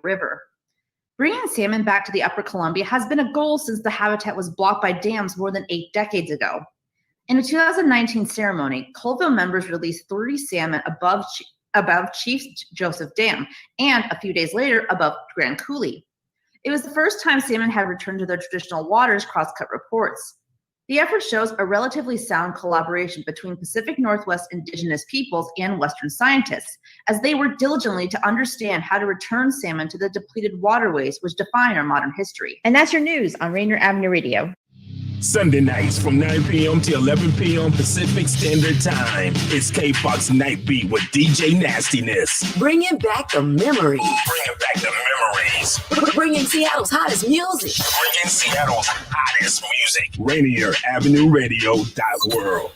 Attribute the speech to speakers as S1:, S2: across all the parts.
S1: River. Bringing salmon back to the Upper Columbia has been a goal since the habitat was blocked by dams more than 8 decades ago. In a 2019 ceremony, Colville members released 30 salmon above Chief Joseph Dam and a few days later above Grand Coulee. It was the first time salmon had returned to their traditional waters, Crosscut reports. The effort shows a relatively sound collaboration between Pacific Northwest indigenous peoples and Western scientists, as they work diligently to understand how to return salmon to the depleted waterways which define our modern history. And that's your news on Rainier Avenue Radio.
S2: Sunday nights from 9 p.m. to 11 p.m. Pacific Standard Time. It's K-Fox Night Beat with DJ Nastiness.
S3: Bringing back the memories.
S2: Bringing back the memories.
S3: Bringing Seattle's hottest music.
S2: Bringing Seattle's hottest music. Rainier Avenue Radio.world.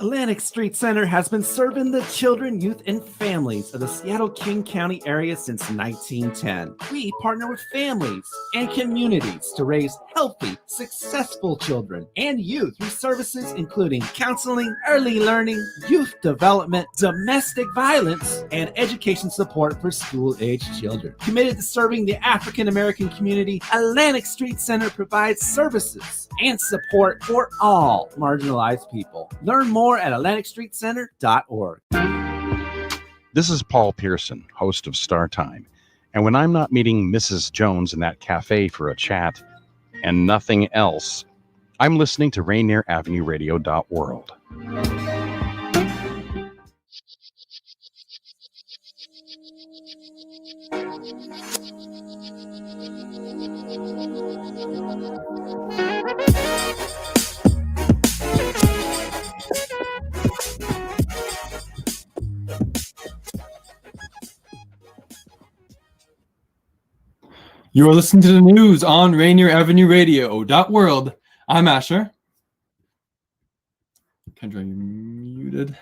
S4: Atlantic Street Center has been serving the children, youth, and families of the Seattle-King County area since 1910. We partner with families and communities to raise healthy, successful children and youth through services including counseling, early learning, youth development, domestic violence, and education support for school-aged children. Committed to serving the African-American community, Atlantic Street Center provides services and support for all marginalized people. Learn more at AtlanticStreetCenter.org.
S5: This is Paul Pearson, host of Star Time. And when I'm not meeting Mrs. Jones in that cafe for a chat and nothing else, I'm listening to Rainier Avenue Radio.world.
S6: You're listening to the news on Rainier Avenue Radio.world. I'm Asher. Kendra, you're muted.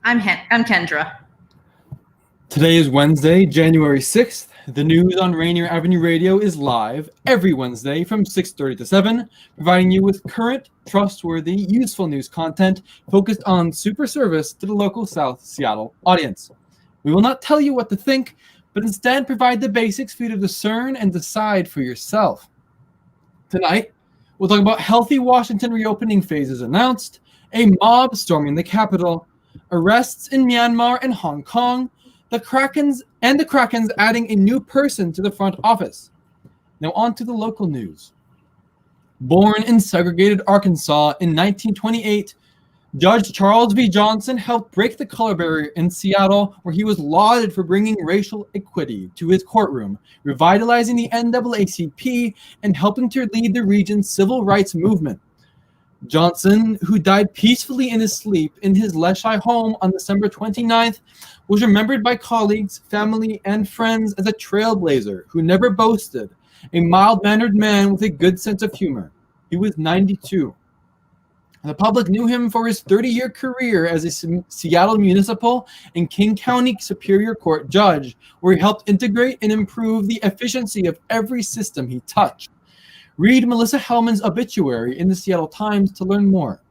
S1: I'm Kendra.
S6: Today is Wednesday, January 6th. The news on Rainier Avenue Radio is live every Wednesday from 6:30 to 7, providing you with current, trustworthy, useful news content focused on super service to the local South Seattle audience. We will not tell you what to think, but instead provide the basics for you to discern and decide for yourself. Tonight, we'll talk about healthy Washington reopening phases announced, a mob storming the Capitol, arrests in Myanmar and Hong Kong, the Krakens adding a new person to the front office. Now on to the local news. Born in segregated Arkansas in 1928, Judge Charles V. Johnson helped break the color barrier in Seattle, where he was lauded for bringing racial equity to his courtroom, revitalizing the NAACP, and helping to lead the region's civil rights movement. Johnson, who died peacefully in his sleep in his Leshai home on December 29th, was remembered by colleagues, family, and friends as a trailblazer who never boasted, a mild-mannered man with a good sense of humor. He was 92. The public knew him for his 30-year career as a Seattle Municipal and King County Superior Court judge, where he helped integrate and improve the efficiency of every system he touched. Read Melissa Hellman's obituary in the Seattle Times to learn more.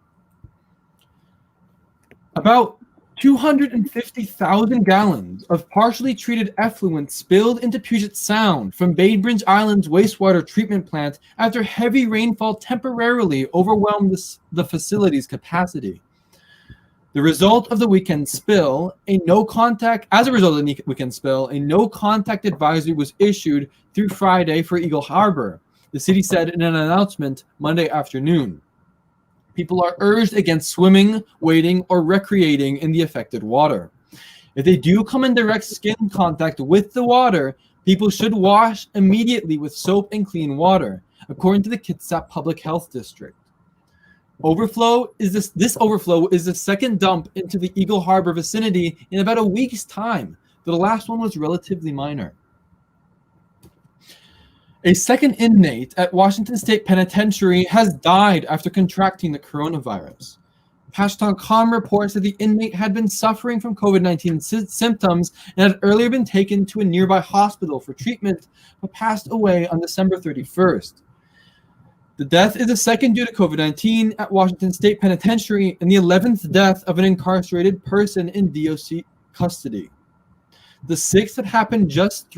S6: About 250,000 gallons of partially treated effluent spilled into Puget Sound from Bainbridge Island's wastewater treatment plant after heavy rainfall temporarily overwhelmed the facility's capacity. As a result of the weekend spill, a no contact advisory was issued through Friday for Eagle Harbor, the city said in an announcement Monday afternoon. People are urged against swimming, wading, or recreating in the affected water. If they do come in direct skin contact with the water, people should wash immediately with soap and clean water, according to the Kitsap Public Health District. This overflow is the second dump into the Eagle Harbor vicinity in about a week's time, though the last one was relatively minor. A second inmate at Washington State Penitentiary has died after contracting the coronavirus. Patch.com reports that the inmate had been suffering from COVID-19 symptoms and had earlier been taken to a nearby hospital for treatment, but passed away on December 31st. The death is the second due to COVID-19 at Washington State Penitentiary and the 11th death of an incarcerated person in DOC custody. The 6th had happened just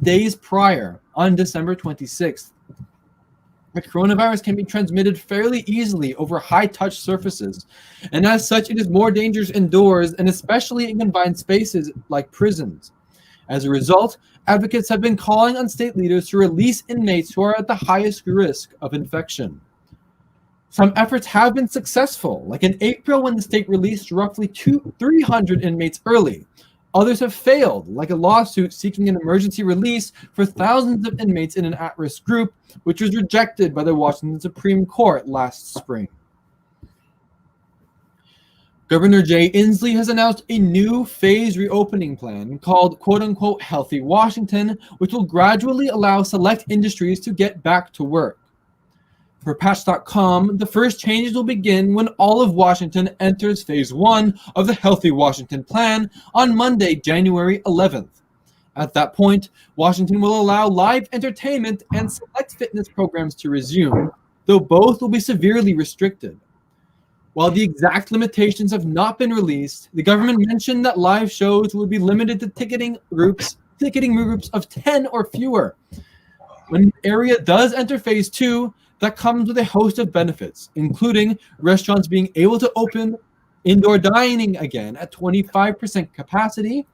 S6: days prior, on December 26th. The coronavirus can be transmitted fairly easily over high-touch surfaces, and as such, it is more dangerous indoors and especially in confined spaces like prisons. As a result, advocates have been calling on state leaders to release inmates who are at the highest risk of infection. Some efforts have been successful, like in April when the state released roughly 300 inmates early. Others have failed, like a lawsuit seeking an emergency release for thousands of inmates in an at-risk group, which was rejected by the Washington Supreme Court last spring. Governor Jay Inslee has announced a new phase reopening plan called quote-unquote Healthy Washington, which will gradually allow select industries to get back to work. For Patch.com, the first changes will begin when all of Washington enters Phase 1 of the Healthy Washington Plan on Monday, January 11th. At that point, Washington will allow live entertainment and select fitness programs to resume, though both will be severely restricted. While the exact limitations have not been released, the government mentioned that live shows would be limited to ticketing groups of 10 or fewer. When the area does enter Phase 2, that comes with a host of benefits, including restaurants being able to open, indoor dining again at 25% capacity,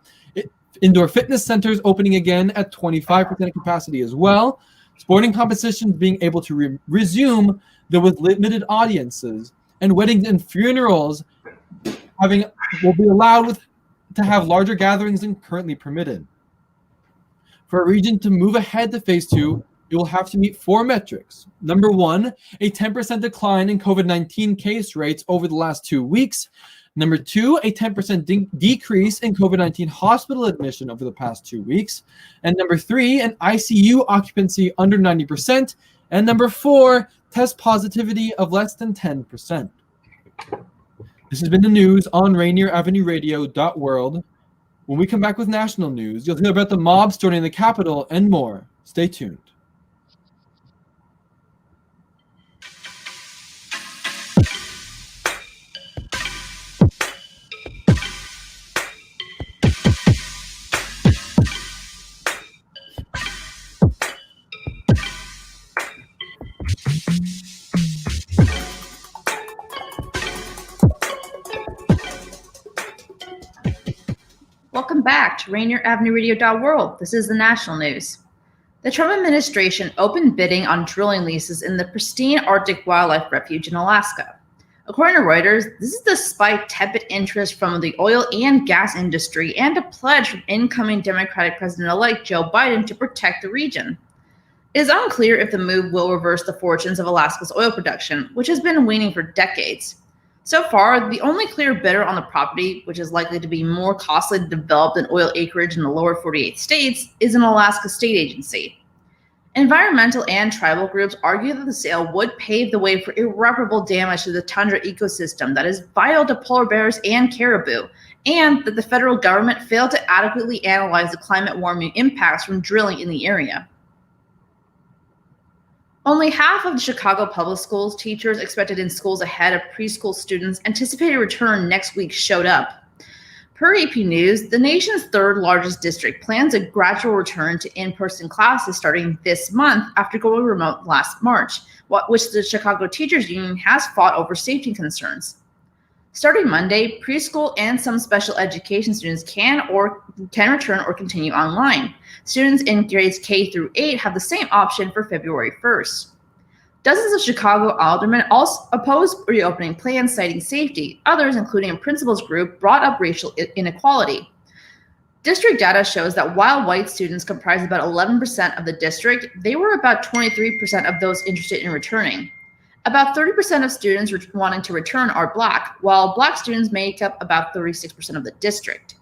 S6: indoor fitness centers opening again at 25% capacity as well, sporting competitions being able to resume, though with limited audiences, and weddings and funerals will be allowed to have larger gatherings than currently permitted. For a region to move ahead to Phase 2, it will have to meet 4 metrics. Number 1, a 10% decline in COVID-19 case rates over the last 2 weeks. Number 2, a 10% decrease in COVID-19 hospital admission over the past 2 weeks. And number 3, an ICU occupancy under 90%. And number 4, test positivity of less than 10%. This has been the news on Rainier Avenue Radio.world. When we come back with national news, you'll hear about the mob storming the Capitol and more. Stay tuned.
S1: Welcome back to Rainier Avenue Radio.world. This is the national news. The Trump administration opened bidding on drilling leases in the pristine Arctic Wildlife Refuge in Alaska. According to Reuters, this is despite tepid interest from the oil and gas industry and a pledge from incoming Democratic President-elect Joe Biden to protect the region. It is unclear if the move will reverse the fortunes of Alaska's oil production, which has been waning for decades. So far, the only clear bidder on the property, which is likely to be more costly to develop than oil acreage in the lower 48 states, is an Alaska state agency. Environmental and tribal groups argue that the sale would pave the way for irreparable damage to the tundra ecosystem that is vital to polar bears and caribou, and that the federal government failed to adequately analyze the climate warming impacts from drilling in the area. Only half of the Chicago public schools teachers expected in schools ahead of preschool students' anticipated return next week showed up. Per AP News, the nation's third largest district plans a gradual return to in-person classes starting this month after going remote last March, which the Chicago Teachers Union has fought over safety concerns. Starting Monday, preschool and some special education students can return or continue online. Students in grades K through 8 have the same option for February 1st. Dozens of Chicago aldermen also opposed reopening plans, citing safety. Others, including a principals group, brought up racial inequality. District data shows that while white students comprise about 11% of the district, they were about 23% of those interested in returning. About 30% of students wanting to return are Black, while Black students make up about 36% of the district.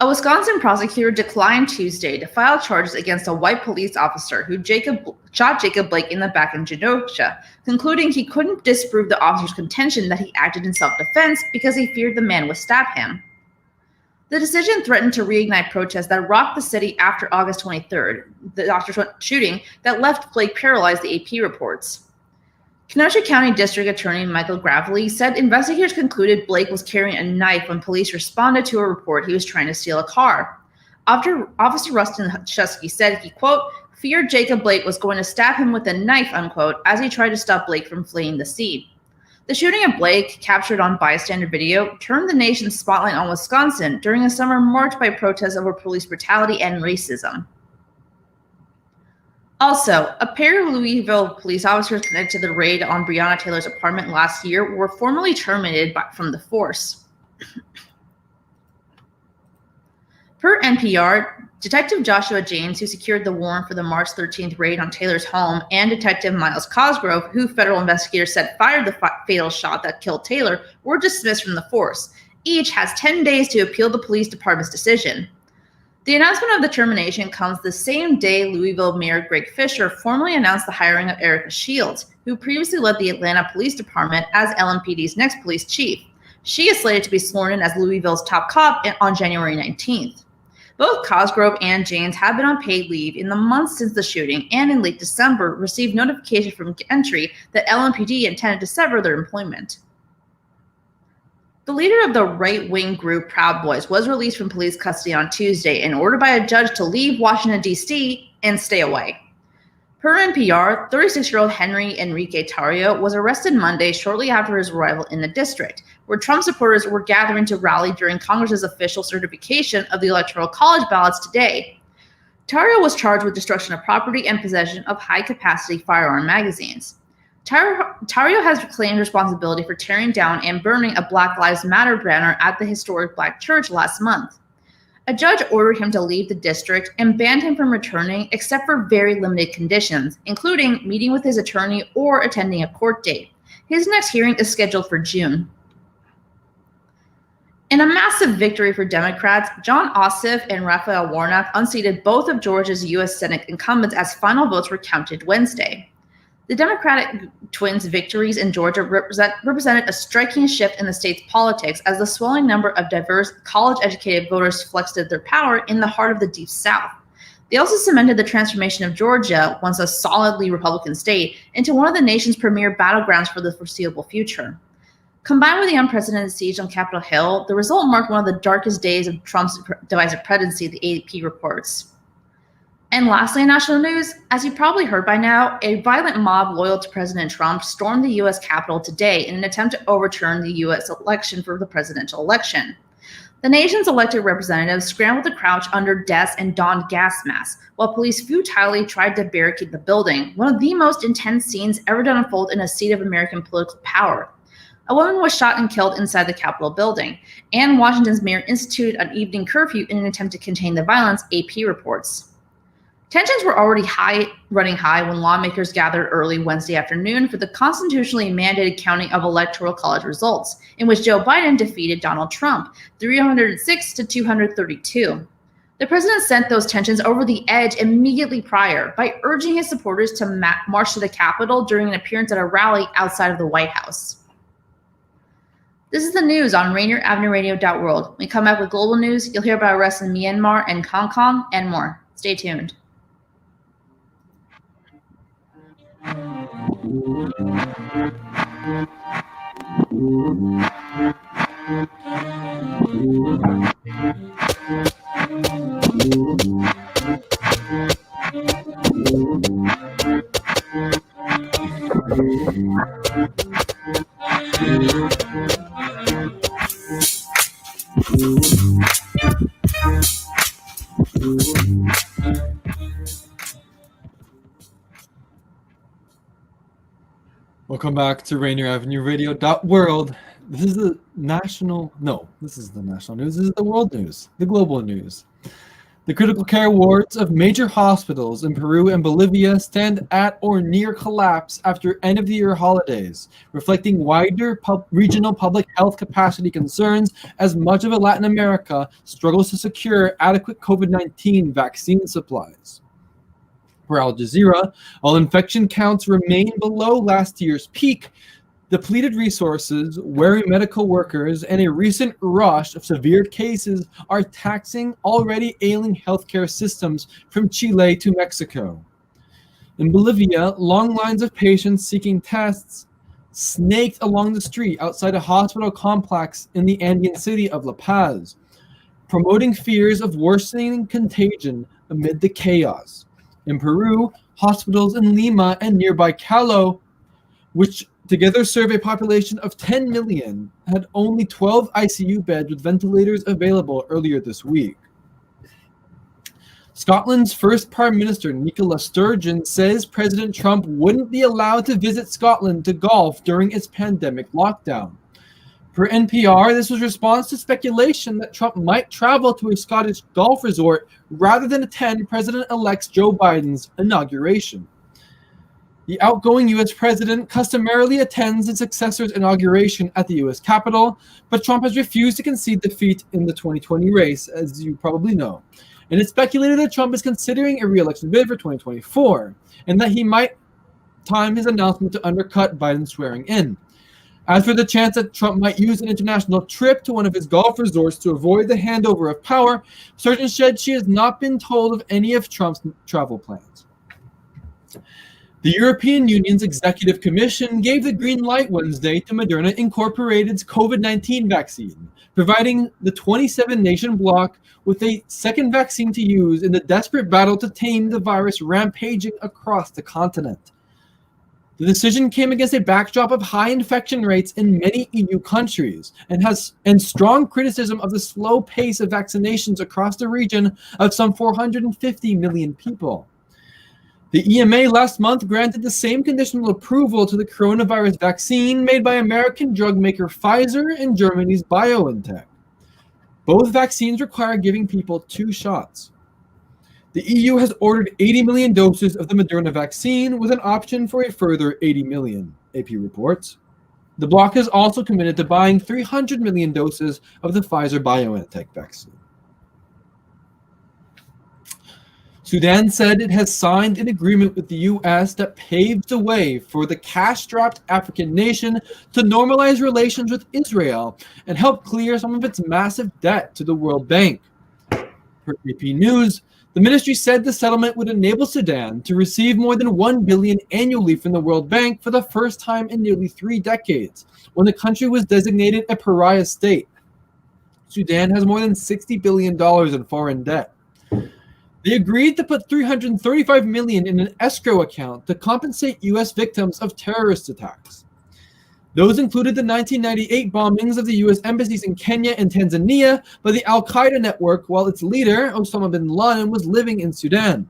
S1: A Wisconsin prosecutor declined Tuesday to file charges against a white police officer who shot Jacob Blake in the back in Kenosha, concluding he couldn't disprove the officer's contention that he acted in self-defense because he feared the man would stab him. The decision threatened to reignite protests that rocked the city after August 23rd, the doctor shooting that left Blake paralyzed, the AP reports. Kenosha County District Attorney Michael Gravely said investigators concluded Blake was carrying a knife when police responded to a report he was trying to steal a car. Officer Rustin Chusky said he, quote, feared Jacob Blake was going to stab him with a knife, unquote, as he tried to stop Blake from fleeing the scene. The shooting of Blake, captured on bystander video, turned the nation's spotlight on Wisconsin during a summer marked by protests over police brutality and racism. Also, a pair of Louisville police officers connected to the raid on Breonna Taylor's apartment last year were formally terminated from the force. Per NPR, Detective Joshua James, who secured the warrant for the March 13th raid on Taylor's home, and Detective Miles Cosgrove, who federal investigators said fired the fatal shot that killed Taylor, were dismissed from the force. Each has 10 days to appeal the police department's decision. The announcement of the termination comes the same day Louisville Mayor Greg Fisher formally announced the hiring of Erica Shields, who previously led the Atlanta Police Department as LMPD's next police chief. She is slated to be sworn in as Louisville's top cop on January 19th. Both Cosgrove and James have been on paid leave in the months since the shooting, and in late December received notification from Gentry that LMPD intended to sever their employment. The leader of the right-wing group Proud Boys was released from police custody on Tuesday and ordered by a judge to leave Washington, D.C. and stay away. Per NPR, 36-year-old Henry Enrique Tarrio was arrested Monday shortly after his arrival in the district, where Trump supporters were gathering to rally during Congress's official certification of the Electoral College ballots today. Tarrio was charged with destruction of property and possession of high-capacity firearm magazines. Tarrio has claimed responsibility for tearing down and burning a Black Lives Matter banner at the historic Black church last month. A judge ordered him to leave the district and banned him from returning except for very limited conditions, including meeting with his attorney or attending a court date. His next hearing is scheduled for June. In a massive victory for Democrats, John Ossoff and Raphael Warnock unseated both of Georgia's U.S. Senate incumbents as final votes were counted Wednesday. The Democratic twins' victories in Georgia represented a striking shift in the state's politics as the swelling number of diverse, college-educated voters flexed their power in the heart of the Deep South. They also cemented the transformation of Georgia, once a solidly Republican state, into one of the nation's premier battlegrounds for the foreseeable future. Combined with the unprecedented siege on Capitol Hill, the result marked one of the darkest days of Trump's divisive presidency, the AP reports. And lastly, in national news, as you probably heard by now, a violent mob loyal to President Trump stormed the U.S. Capitol today in an attempt to overturn the U.S. election for the presidential election. The nation's elected representatives scrambled to crouch under desks and donned gas masks, while police futilely tried to barricade the building, one of the most intense scenes ever to unfold in a seat of American political power. A woman was shot and killed inside the Capitol building, and Washington's mayor instituted an evening curfew in an attempt to contain the violence, AP reports. Tensions were already running high when lawmakers gathered early Wednesday afternoon for the constitutionally mandated counting of electoral college results, in which Joe Biden defeated Donald Trump 306 to 232. The president sent those tensions over the edge immediately prior by urging his supporters to march to the Capitol during an appearance at a rally outside of the White House. This is the news on Rainier Avenue Radio.world. When we come back with global news, you'll hear about arrests in Myanmar and Hong Kong and more. Stay tuned.
S6: Welcome back to Rainier Avenue Radio.world. This is the national news. This is the world news, the global news. The critical care wards of major hospitals in Peru and Bolivia stand at or near collapse after end-of-the-year holidays, reflecting wider regional public health capacity concerns as much of Latin America struggles to secure adequate COVID-19 vaccine supplies. Per Al Jazeera, while infection counts remain below last year's peak, depleted resources, wary medical workers, and a recent rush of severe cases are taxing already ailing healthcare systems from Chile to Mexico. In Bolivia, long lines of patients seeking tests snaked along the street outside a hospital complex in the Andean city of La Paz, promoting fears of worsening contagion amid the chaos. In Peru, hospitals in Lima and nearby Callao, which together serve a population of 10 million, had only 12 ICU beds with ventilators available earlier this week. Scotland's first Prime Minister, Nicola Sturgeon, says President Trump wouldn't be allowed to visit Scotland to golf during its pandemic lockdown. Per NPR, this was response to speculation that Trump might travel to a Scottish golf resort rather than attend President-elect Joe Biden's inauguration. The outgoing U.S. president customarily attends his successor's inauguration at the U.S. Capitol, but Trump has refused to concede defeat in the 2020 race, as you probably know. And it's speculated that Trump is considering a re-election bid for 2024, and that he might time his announcement to undercut Biden's swearing in. As for the chance that Trump might use an international trip to one of his golf resorts to avoid the handover of power, Sturgeon said she has not been told of any of Trump's travel plans. The European Union's Executive Commission gave the green light Wednesday to Moderna Incorporated's COVID-19 vaccine, providing the 27-nation bloc with a second vaccine to use in the desperate battle to tame the virus rampaging across the continent. The decision came against a backdrop of high infection rates in many EU countries and strong criticism of the slow pace of vaccinations across the region of some 450 million people. The EMA last month granted the same conditional approval to the coronavirus vaccine made by American drug maker Pfizer and Germany's BioNTech. Both vaccines require giving people 2 shots. The EU has ordered 80 million doses of the Moderna vaccine with an option for a further 80 million, AP reports. The bloc is also committed to buying 300 million doses of the Pfizer-BioNTech vaccine. Sudan said it has signed an agreement with the U.S. that paves the way for the cash-strapped African nation to normalize relations with Israel and help clear some of its massive debt to the World Bank. Per AP News, the ministry said the settlement would enable Sudan to receive more than $1 billion annually from the World Bank for the first time in nearly 3 decades, when the country was designated a pariah state. Sudan has more than $60 billion in foreign debt. They agreed to put $335 million in an escrow account to compensate U.S. victims of terrorist attacks. Those included the 1998 bombings of the U.S. embassies in Kenya and Tanzania by the al-Qaeda network, while its leader, Osama bin Laden, was living in Sudan.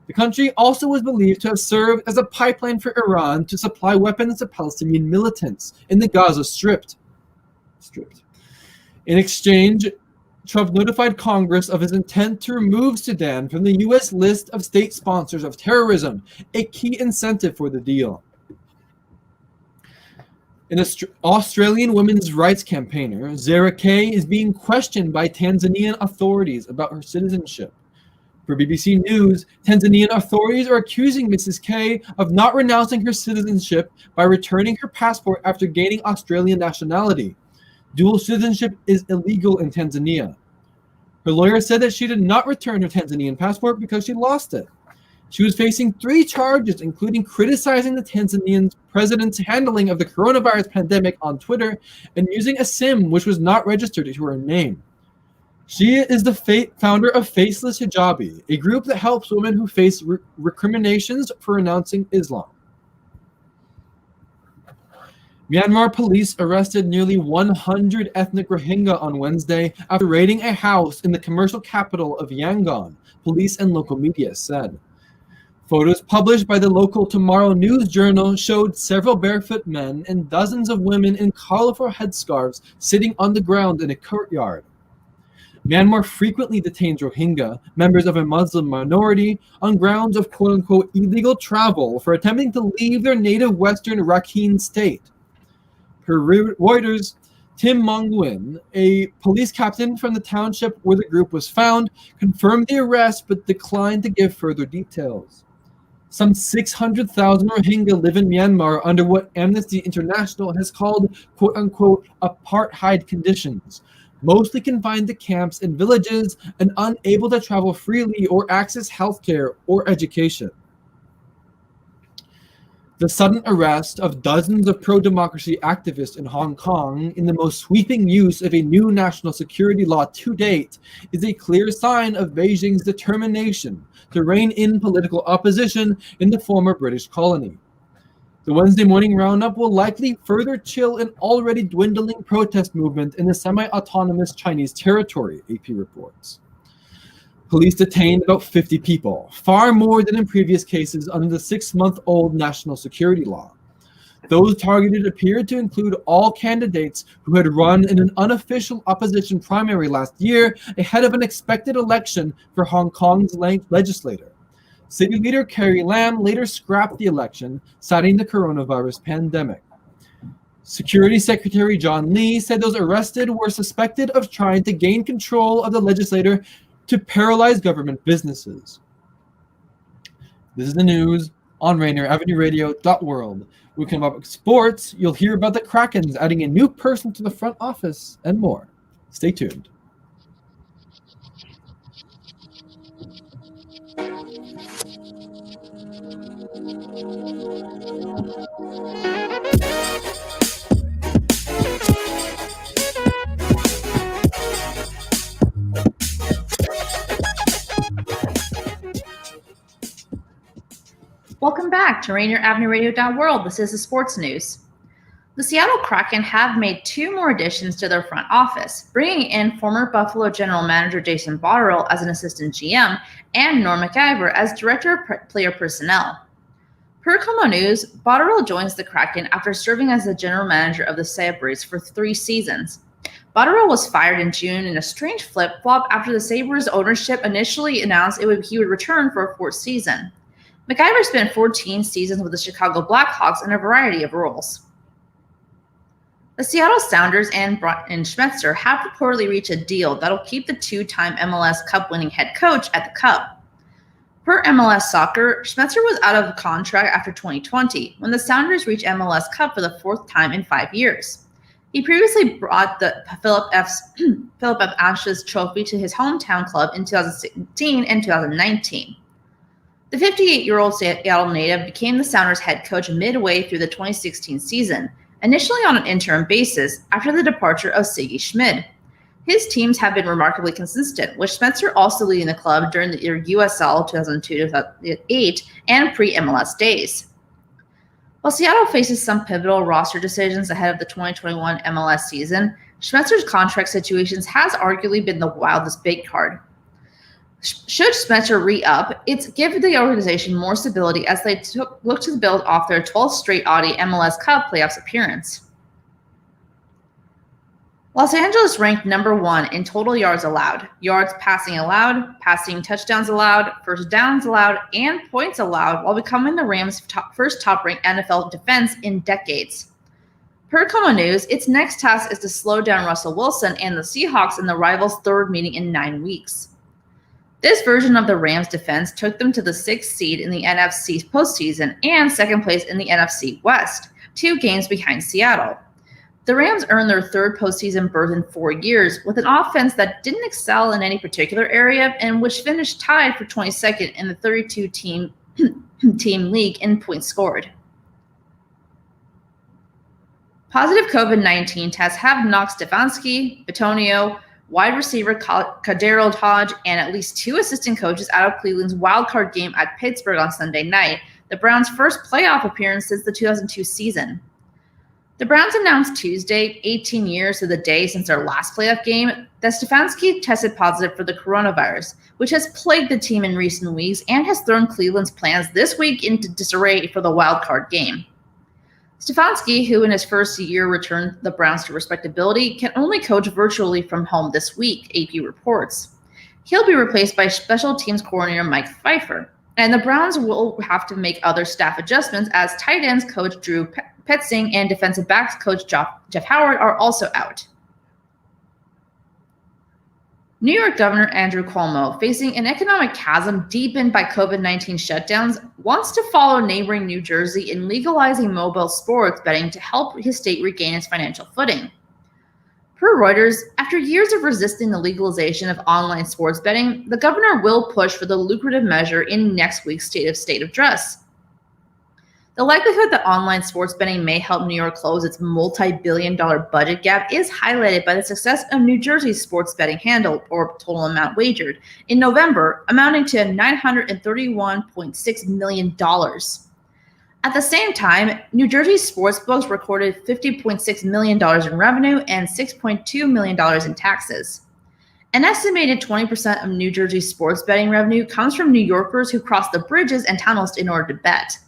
S6: The country also was believed to have served as a pipeline for Iran to supply weapons to Palestinian militants in the Gaza Strip. In exchange, Trump notified Congress of his intent to remove Sudan from the U.S. list of state sponsors of terrorism, a key incentive for the deal. An Australian women's rights campaigner, Zara Kay, is being questioned by Tanzanian authorities about her citizenship. For BBC News, Tanzanian authorities are accusing Mrs. Kay of not renouncing her citizenship by returning her passport after gaining Australian nationality. Dual citizenship is illegal in Tanzania. Her lawyer said that she did not return her Tanzanian passport because she lost it. She was facing 3 charges, including criticizing the Tanzanian president's handling of the coronavirus pandemic on Twitter and using a SIM which was not registered to her name. She is the founder of Faceless Hijabi, a group that helps women who face recriminations for renouncing Islam. Myanmar police arrested nearly 100 ethnic Rohingya on Wednesday after raiding a house in the commercial capital of Yangon, police and local media said. Photos published by the local Tomorrow News Journal showed several barefoot men and dozens of women in colorful headscarves sitting on the ground in a courtyard. Myanmar frequently detains Rohingya, members of a Muslim minority, on grounds of quote-unquote illegal travel for attempting to leave their native western Rakhine state. Per Reuters, Tim Mongwin, a police captain from the township where the group was found, confirmed the arrest but declined to give further details. Some 600,000 Rohingya live in Myanmar under what Amnesty International has called quote-unquote apartheid conditions, mostly confined to camps and villages and unable to travel freely or access healthcare or education. The sudden arrest of dozens of pro-democracy activists in Hong Kong in the most sweeping use of a new national security law to date is a clear sign of Beijing's determination to rein in political opposition in the former British colony. The Wednesday morning roundup will likely further chill an already dwindling protest movement in the semi-autonomous Chinese territory, AP reports. Police detained about 50 people, far more than in previous cases under the 6-month-old national security law. Those targeted appeared to include all candidates who had run in an unofficial opposition primary last year ahead of an expected election for Hong Kong's legislator. City leader Carrie Lam later scrapped the election, citing the coronavirus pandemic. Security Secretary John Lee said those arrested were suspected of trying to gain control of the legislator to paralyze government businesses. This is the news on Rainier Avenue Radio.world. We can talk about sports. You'll hear about the Krakens adding a new person to the front office and more. Stay tuned.
S1: Welcome back to Rainier Avenue Radio.world. This is the sports news. The Seattle Kraken have made 2 more additions to their front office, bringing in former Buffalo general manager Jason Botterill as an assistant GM and Norm MacIver as director of player personnel. Per Como News, Botterill joins the Kraken after serving as the general manager of the Sabres for 3 seasons. Botterill was fired in June in a strange flip-flop after the Sabres ownership initially announced he would return for a 4th season. MacIver spent 14 seasons with the Chicago Blackhawks in a variety of roles. The Seattle Sounders and Schmetzer have reportedly reached a deal that'll keep the 2-time MLS Cup-winning head coach at the Cup. Per MLS Soccer, Schmetzer was out of contract after 2020 when the Sounders reached MLS Cup for the 4th time in 5 years. He previously brought the Philip F. Ashes trophy to his hometown club in 2016 and 2019. The 58-year-old Seattle native became the Sounders head coach midway through the 2016 season, initially on an interim basis after the departure of Sigi Schmid. His teams have been remarkably consistent, with Schmetzer also leading the club during the USL 2002-2008 and pre-MLS days. While Seattle faces some pivotal roster decisions ahead of the 2021 MLS season, Schmetzer's contract situations has arguably been the wildest big card. Should Schmetzer re-up, it's given the organization more stability as they look to build off their 12th straight Audi MLS Cup playoffs appearance. Los Angeles ranked number 1 in total yards allowed, yards passing allowed, passing touchdowns allowed, first downs allowed, and points allowed, while becoming the Rams' first top-ranked NFL defense in decades. Per Como News, its next task is to slow down Russell Wilson and the Seahawks in the rivals' 3rd meeting in 9 weeks. This version of the Rams' defense took them to the 6th seed in the NFC postseason and 2nd place in the NFC West, 2 games behind Seattle. The Rams earned their 3rd postseason berth in 4 years with an offense that didn't excel in any particular area and which finished tied for 22nd in the 32-team league in points scored. Positive COVID-19 tests have knocked Stefanski, Bitonio, wide receiver Kaderald Hodge, and at least 2 assistant coaches out of Cleveland's wildcard game at Pittsburgh on Sunday night, the Browns' first playoff appearance since the 2002 season. The Browns announced Tuesday, 18 years to the day since their last playoff game, that Stefanski tested positive for the coronavirus, which has plagued the team in recent weeks and has thrown Cleveland's plans this week into disarray for the wildcard game. Stefanski, who in his first year returned the Browns to respectability, can only coach virtually from home this week, AP reports. He'll be replaced by special teams coordinator Mike Pfeiffer, and the Browns will have to make other staff adjustments as tight ends coach Drew Petzing and defensive backs coach Jeff Howard are also out. New York Governor Andrew Cuomo, facing an economic chasm deepened by COVID-19 shutdowns, wants to follow neighboring New Jersey in legalizing mobile sports betting to help his state regain its financial footing. Per Reuters, after years of resisting the legalization of online sports betting, the governor will push for the lucrative measure in next week's state of address. The likelihood that online sports betting may help New York close its multi-billion-dollar budget gap is highlighted by the success of New Jersey's sports betting handle, or total amount wagered, in November, amounting to $931.6 million. At the same time, New Jersey's sportsbooks recorded $50.6 million in revenue and $6.2 million in taxes. An estimated 20% of New Jersey's sports betting revenue comes from New Yorkers who cross the bridges and tunnels in order to bet.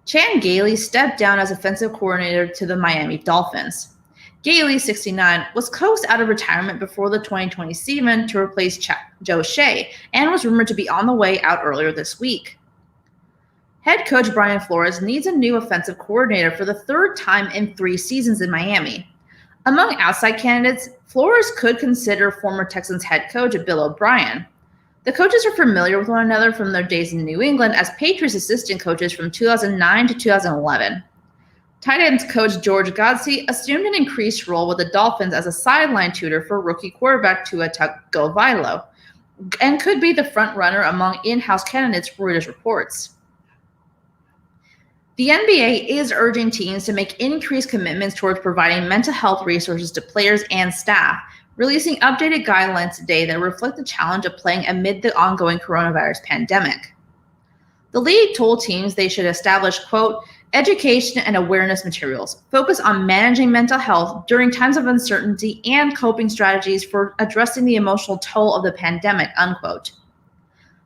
S1: Chan Gailey stepped down as offensive coordinator to the Miami Dolphins. Gailey, 69, was coaxed out of retirement before the 2020 season to replace Joe Shea and was rumored to be on the way out earlier this week. Head coach Brian Flores needs a new offensive coordinator for the third time in 3 seasons in Miami. Among outside candidates, Flores could consider former Texans head coach Bill O'Brien. The coaches are familiar with one another from their days in New England as Patriots assistant coaches from 2009 to 2011. Tight ends coach George Godsey assumed an increased role with the Dolphins as a sideline tutor for rookie quarterback Tua Tagovailoa, and could be the front runner among in-house candidates, Reuters reports. The NBA is urging teams to make increased commitments towards providing mental health resources to players and staff, releasing updated guidelines today that reflect the challenge of playing amid the ongoing coronavirus pandemic. The league told teams they should establish, quote, education and awareness materials, focus on managing mental health during times of uncertainty and coping strategies for addressing the emotional toll of the pandemic, unquote.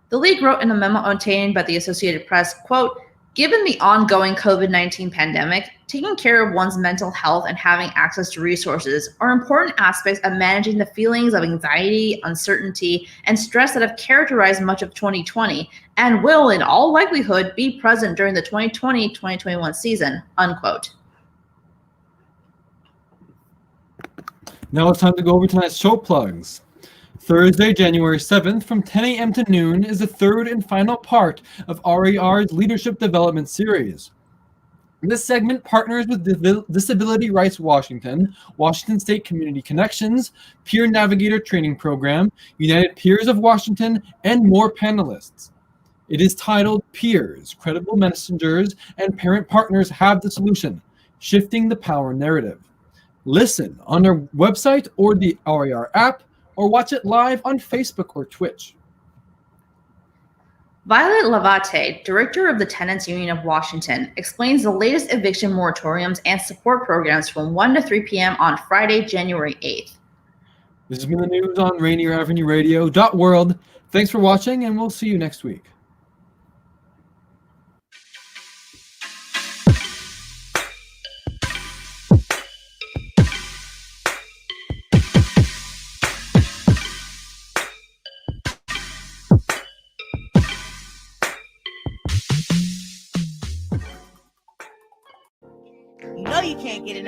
S1: The league wrote in a memo obtained by the Associated Press, quote, given the ongoing COVID-19 pandemic, taking care of one's mental health and having access to resources are important aspects of managing the feelings of anxiety, uncertainty, and stress that have characterized much of 2020 and will, in all likelihood, be present during the 2020-2021 season, unquote.
S6: Now it's time to go over tonight's show plugs. Thursday, January 7th from 10 a.m. to noon is the third and final part of RAR's Leadership Development Series. This segment partners with Disability Rights Washington, Washington State Community Connections, Peer Navigator Training Program, United Peers of Washington, and more panelists. It is titled Peers, Credible Messengers, and Parent Partners Have the Solution, Shifting the Power Narrative. Listen on our website or the RAR app, or watch it live on Facebook or Twitch.
S1: Violet Lavate, director of the Tenants Union of Washington, explains the latest eviction moratoriums and support programs from 1 to 3 p.m. on Friday, January 8th.
S6: This has been the news on Rainier Avenue Radio.world. Thanks for watching, and we'll see you next week.
S7: You know you can't get enough.